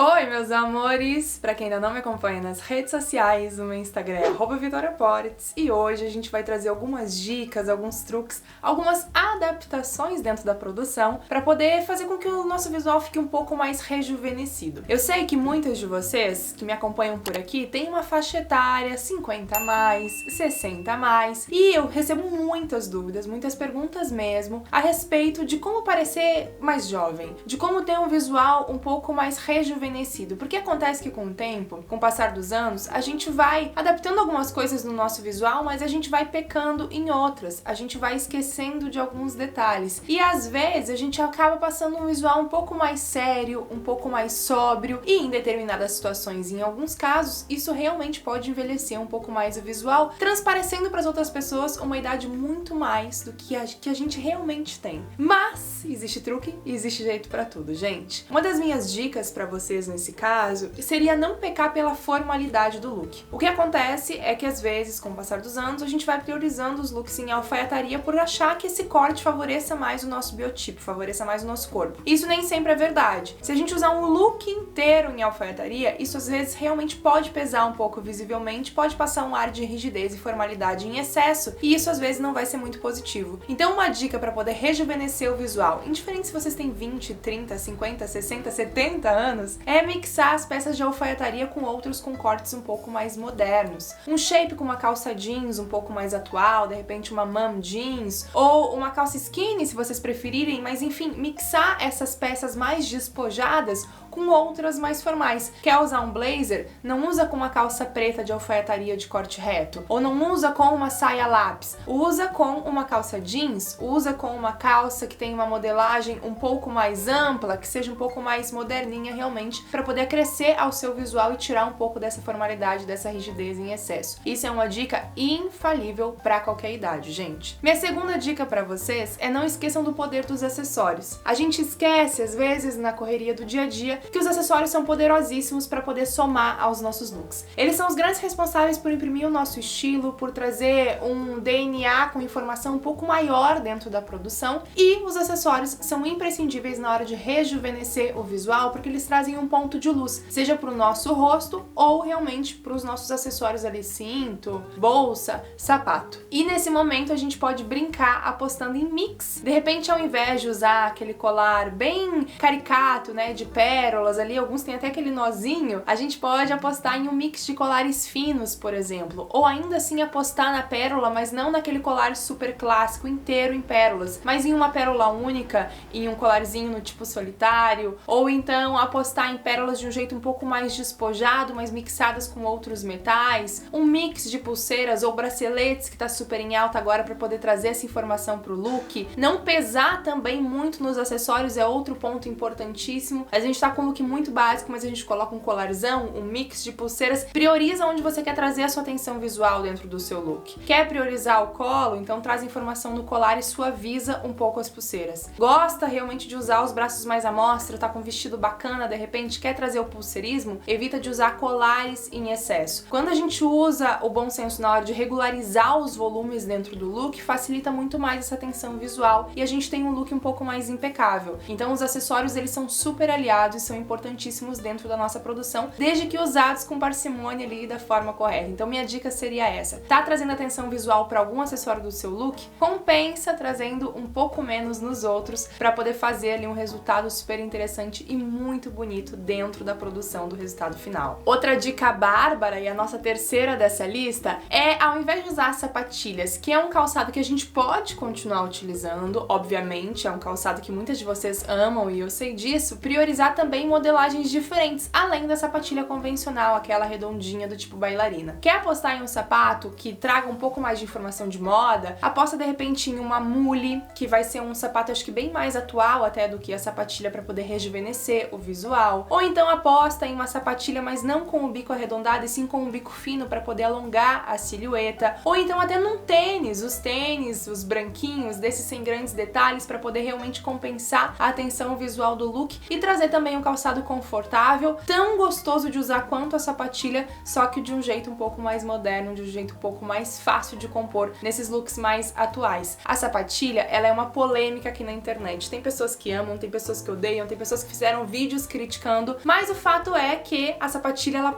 Oi, meus amores! Pra quem ainda não me acompanha nas redes sociais, o meu Instagram é @vitoriaportes e hoje a gente vai trazer algumas dicas, alguns truques, algumas adaptações dentro da produção pra poder fazer com que o nosso visual fique um pouco mais rejuvenescido. Eu sei que muitas de vocês que me acompanham por aqui têm uma faixa etária 50 a mais, 60 a mais e eu recebo muitas dúvidas, muitas perguntas mesmo a respeito de como parecer mais jovem, de como ter um visual um pouco mais rejuvenescido. Porque acontece que com o tempo, com o passar dos anos, a gente vai adaptando algumas coisas no nosso visual, mas a gente vai pecando em outras, a gente vai esquecendo de alguns detalhes. E às vezes a gente acaba passando um visual um pouco mais sério, um pouco mais sóbrio, e em determinadas situações, em alguns casos, isso realmente pode envelhecer um pouco mais o visual, transparecendo para as outras pessoas uma idade muito mais do que a gente realmente tem. Mas existe truque e existe jeito para tudo, gente. Uma das minhas dicas para vocês nesse caso seria não pecar pela formalidade do look. O que acontece é que às vezes, com o passar dos anos, a gente vai priorizando os looks em alfaiataria por achar que esse corte favoreça mais o nosso biotipo, favoreça mais o nosso corpo. Isso nem sempre é verdade. Se a gente usar um look inteiro em alfaiataria, isso às vezes realmente pode pesar um pouco visivelmente, pode passar um ar de rigidez e formalidade em excesso, e isso às vezes não vai ser muito positivo. Então uma dica para poder rejuvenescer o visual, indiferente se vocês têm 20, 30, 50, 60, 70 anos, é mixar as peças de alfaiataria com outros com cortes um pouco mais modernos. Um shape com uma calça jeans um pouco mais atual, de repente uma mom jeans, ou uma calça skinny se vocês preferirem, mas enfim, mixar essas peças mais despojadas com outras mais formais. Quer usar um blazer? Não usa com uma calça preta de alfaiataria de corte reto, ou não usa com uma saia lápis, usa com uma calça jeans, usa com uma calça que tem uma modelagem um pouco mais ampla, que seja um pouco mais moderninha realmente, para poder acrescer ao seu visual e tirar um pouco dessa formalidade, dessa rigidez em excesso. Isso é uma dica infalível para qualquer idade, gente. Minha segunda dica para vocês é não esqueçam do poder dos acessórios. A gente esquece, às vezes, na correria do dia a dia, que os acessórios são poderosíssimos para poder somar aos nossos looks. Eles são os grandes responsáveis por imprimir o nosso estilo, por trazer um DNA com informação um pouco maior dentro da produção, e os acessórios são imprescindíveis na hora de rejuvenescer o visual, porque eles trazem um ponto de luz, seja para o nosso rosto ou realmente para os nossos acessórios ali, cinto, bolsa, sapato. E nesse momento a gente pode brincar apostando em mix. De repente, ao invés de usar aquele colar bem caricato, né, de pérolas ali, alguns têm até aquele nozinho, a gente pode apostar em um mix de colares finos, por exemplo, ou ainda assim apostar na pérola, mas não naquele colar super clássico inteiro em pérolas, mas em uma pérola única, em um colarzinho no tipo solitário, ou então apostar em pérolas de um jeito um pouco mais despojado, mas mixadas com outros metais, um mix de pulseiras ou braceletes que tá super em alta agora para poder trazer essa informação pro look. Não pesar também muito nos acessórios é outro ponto importantíssimo. A gente tá com um look muito básico, mas a gente coloca um colarzão, um mix de pulseiras, prioriza onde você quer trazer a sua atenção visual dentro do seu look. Quer priorizar o colo? Então traz informação no colar e suaviza um pouco as pulseiras. Gosta realmente de usar os braços mais à mostra, tá com um vestido bacana, de repente quer trazer o pulseirismo? Evita de usar colares em excesso. Quando a gente usa o bom senso na hora de regularizar os volumes dentro do look, facilita muito mais essa atenção visual e a gente tem um look um pouco mais impecável. Então os acessórios, eles são super aliados e são importantíssimos dentro da nossa produção, desde que usados com parcimônia ali da forma correta. Então minha dica seria essa. Tá trazendo atenção visual para algum acessório do seu look? Compensa trazendo um pouco menos nos outros para poder fazer ali um resultado super interessante e muito bonito dentro da produção do resultado final. Outra dica bárbara e a nossa terceira dessa lista é, ao invés de usar sapatilhas, que é um calçado que a gente pode continuar utilizando, obviamente, é um calçado que muitas de vocês amam e eu sei disso, priorizar também modelagens diferentes, além da sapatilha convencional, aquela redondinha do tipo bailarina. Quer apostar em um sapato que traga um pouco mais de informação de moda? Aposta de repente em uma mule, que vai ser um sapato acho que bem mais atual até do que a sapatilha para poder rejuvenescer o visual. Ou então aposta em uma sapatilha, mas não com o bico arredondado, e sim com um bico fino para poder alongar a silhueta. Ou então até num tênis, os branquinhos, desses sem grandes detalhes, para poder realmente compensar a atenção visual do look e trazer também um calçado confortável, tão gostoso de usar quanto a sapatilha, só que de um jeito um pouco mais moderno, de um jeito um pouco mais fácil de compor nesses looks mais atuais. A sapatilha, ela é uma polêmica aqui na internet. Tem pessoas que amam, tem pessoas que odeiam, tem pessoas que fizeram vídeos criticando, mas o fato é que a sapatilha, ela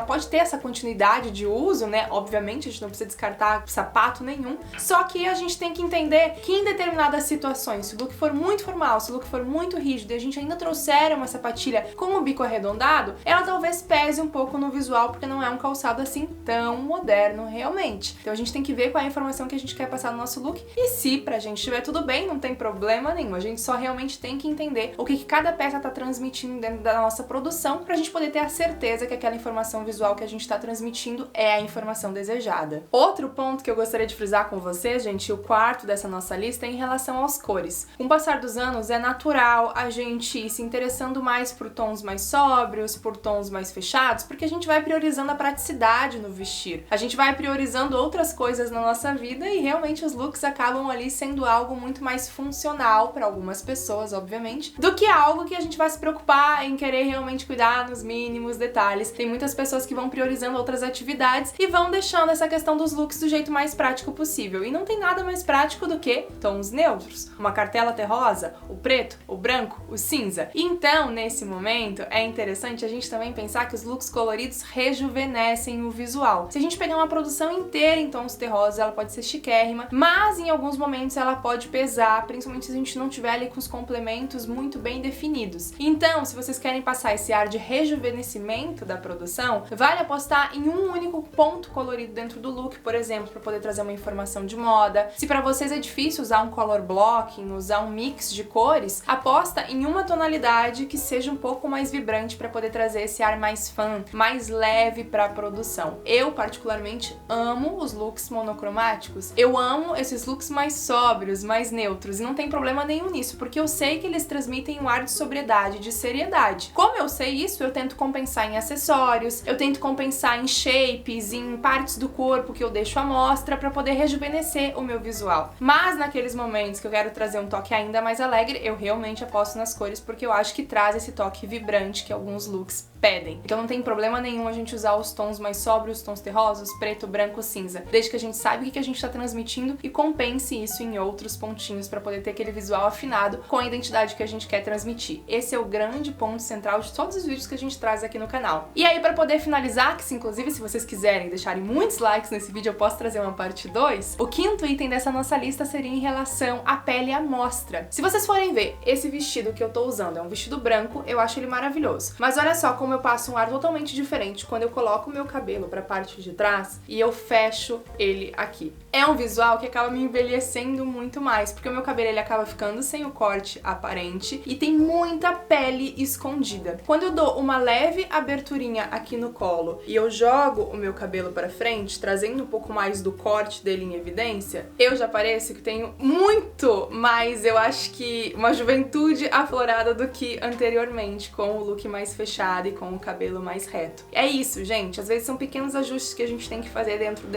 pode ter essa continuidade de uso, né? Obviamente, a gente não precisa descartar sapato nenhum, só que a gente tem que entender que em determinadas situações, se o look for muito formal, se o look for muito rígido e a gente ainda trouxer uma sapatilha com o bico arredondado, ela talvez pese um pouco no visual, porque não é um calçado assim tão moderno realmente. Então a gente tem que ver qual é a informação que a gente quer passar no nosso look, e se pra gente estiver tudo bem, não tem problema nenhum. A gente só realmente tem que entender o que cada peça tá transmitindo dentro da nossa produção, pra gente poder ter a certeza que aquela informação visual que a gente tá transmitindo é a informação desejada. Outro ponto que eu gostaria de frisar com vocês, gente, o quarto dessa nossa lista, é em relação às cores. Com o passar dos anos, é natural a gente ir se interessando mais por tons mais sóbrios, por tons mais fechados, porque a gente vai priorizando a praticidade no vestir. A gente vai priorizando outras coisas na nossa vida e realmente os looks acabam ali sendo algo muito mais funcional para algumas pessoas, obviamente, do que algo que a gente vai se preocupar em querer realmente cuidar nos mínimos detalhes. Tem muitas pessoas que vão priorizando outras atividades e vão deixando essa questão dos looks do jeito mais prático possível. E não tem nada mais prático do que tons neutros. Uma cartela terrosa, o preto, o branco, o cinza. Então, nesse momento, é interessante a gente também pensar que os looks coloridos rejuvenescem o visual. Se a gente pegar uma produção inteira em tons terrosos, ela pode ser chiquérrima, mas em alguns momentos ela pode pesar, principalmente se a gente não tiver ali com os complementos muito bem definidos. Então, se vocês querem passar esse ar de rejuvenescimento da produção, vale apostar em um único ponto colorido dentro do look, por exemplo, para poder trazer uma informação de moda. Se para vocês é difícil usar um color blocking, usar um mix de cores, aposta em uma tonalidade que seja um pouco mais vibrante para poder trazer esse ar mais fun, mais leve para a produção. Eu, particularmente, amo os looks monocromáticos. Eu amo esses looks mais sóbrios, mais neutros, e não tem problema nenhum nisso, porque eu sei que eles transmitem um ar de sobriedade, de seriedade. Como eu sei isso, eu tento compensar em acessórios, eu tento compensar em shapes, em partes do corpo que eu deixo à mostra para poder rejuvenescer o meu visual. Mas naqueles momentos que eu quero trazer um toque ainda mais alegre, eu realmente aposto nas cores, porque eu acho que traz esse toque vibrante que alguns looks pedem. Então não tem problema nenhum a gente usar os tons mais sóbrios, tons terrosos, preto, branco, cinza, desde que a gente saiba o que a gente está transmitindo e compense isso em outros pontinhos para poder ter aquele visual afinado com a identidade que a gente quer transmitir. Esse é o grande ponto central de todos os vídeos que a gente traz aqui no canal. E aí, para poder finalizar, que inclusive se vocês quiserem deixarem muitos likes nesse vídeo, eu posso trazer uma parte 2, o quinto item dessa nossa lista seria em relação à pele à mostra. Se vocês forem ver, esse vestido que eu tô usando é um vestido branco, eu acho ele maravilhoso. Mas olha só como eu passo um ar totalmente diferente quando eu coloco o meu cabelo pra parte de trás e eu fecho ele aqui. É um visual que acaba me envelhecendo muito mais, porque o meu cabelo ele acaba ficando sem o corte aparente e tem muita pele escondida. Quando eu dou uma leve aberturinha aqui no colo e eu jogo o meu cabelo pra frente, trazendo um pouco mais do corte dele em evidência, eu já pareço que tenho muito mais, eu acho que uma juventude aflorada do que anteriormente, com o look mais fechado e com o cabelo mais reto. É isso, gente. Às vezes são pequenos ajustes que a gente tem que fazer dentro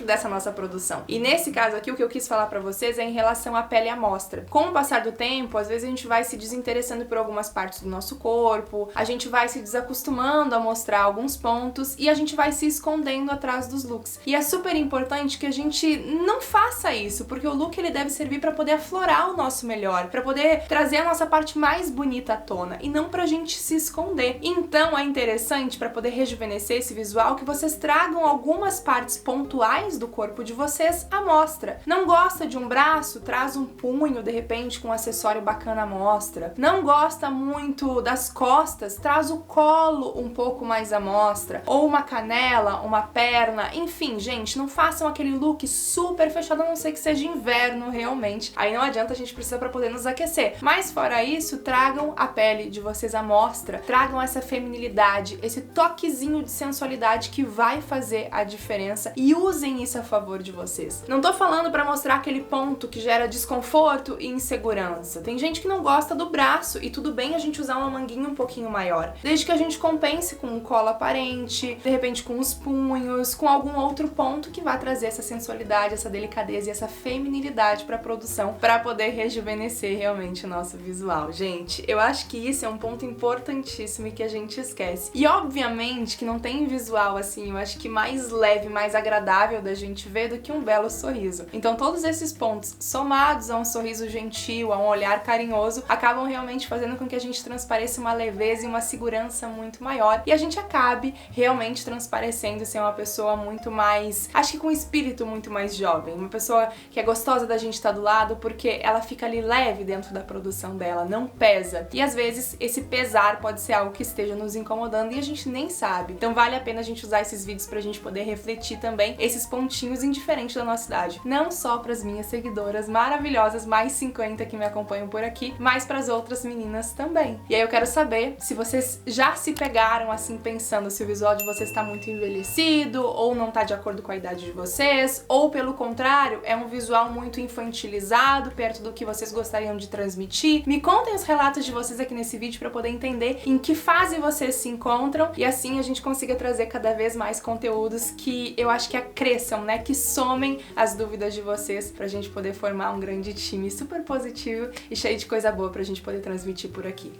dessa nossa produção. E nesse caso aqui, o que eu quis falar pra vocês é em relação à pele à mostra. Com o passar do tempo, às vezes a gente vai se desinteressando por algumas partes do nosso corpo, a gente vai se desacostumando a mostrar alguns pontos e a gente vai se escondendo atrás dos looks. E é super importante que a gente não faça isso, porque o look ele deve servir pra poder aflorar o nosso melhor, pra poder trazer a nossa parte mais bonita à tona e não pra gente se esconder. Então é interessante, pra poder rejuvenescer esse visual, que vocês tragam algumas partes pontuais do corpo de vocês à mostra. Não gosta de um braço? Traz um punho, de repente, com um acessório bacana à mostra. Não gosta muito das costas? Traz o colo um pouco mais à mostra. Ou uma canela, uma perna. Enfim, gente, não façam aquele look super fechado, a não ser que seja inverno, realmente. Aí não adianta, a gente precisa pra poder nos aquecer. Mas fora isso, tragam a pele de vocês à mostra. Tragam essa feminilidade, esse toquezinho de sensualidade que vai fazer a diferença, e usem isso a favor favor de vocês. Não tô falando pra mostrar aquele ponto que gera desconforto e insegurança. Tem gente que não gosta do braço e tudo bem a gente usar uma manguinha um pouquinho maior, desde que a gente compense com um colo aparente, de repente com os punhos, com algum outro ponto que vá trazer essa sensualidade, essa delicadeza e essa feminilidade pra produção, pra poder rejuvenescer realmente o nosso visual. Gente, eu acho que isso é um ponto importantíssimo e que a gente esquece. E obviamente que não tem visual assim, eu acho que mais leve, mais agradável da gente ver do que um belo sorriso. Então todos esses pontos, somados a um sorriso gentil, a um olhar carinhoso, acabam realmente fazendo com que a gente transpareça uma leveza e uma segurança muito maior e a gente acabe realmente transparecendo ser uma pessoa muito mais, acho que com um espírito muito mais jovem, uma pessoa que é gostosa da gente estar do lado porque ela fica ali leve dentro da produção dela, não pesa. E às vezes esse pesar pode ser algo que esteja nos incomodando e a gente nem sabe. Então vale a pena a gente usar esses vídeos pra gente poder refletir também esses pontinhos indiferentes da nossa idade. Não só pras minhas seguidoras maravilhosas, mais 50 que me acompanham por aqui, mas pras outras meninas também. E aí eu quero saber se vocês já se pegaram assim pensando se o visual de vocês tá muito envelhecido ou não tá de acordo com a idade de vocês, ou pelo contrário, é um visual muito infantilizado, perto do que vocês gostariam de transmitir. Me contem os relatos de vocês aqui nesse vídeo pra eu poder entender em que fase vocês se encontram e assim a gente consiga trazer cada vez mais conteúdos que eu acho que acresçam, né, que somem as dúvidas de vocês pra gente poder formar um grande time super positivo e cheio de coisa boa pra gente poder transmitir por aqui.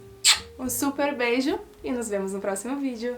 Um super beijo e nos vemos no próximo vídeo.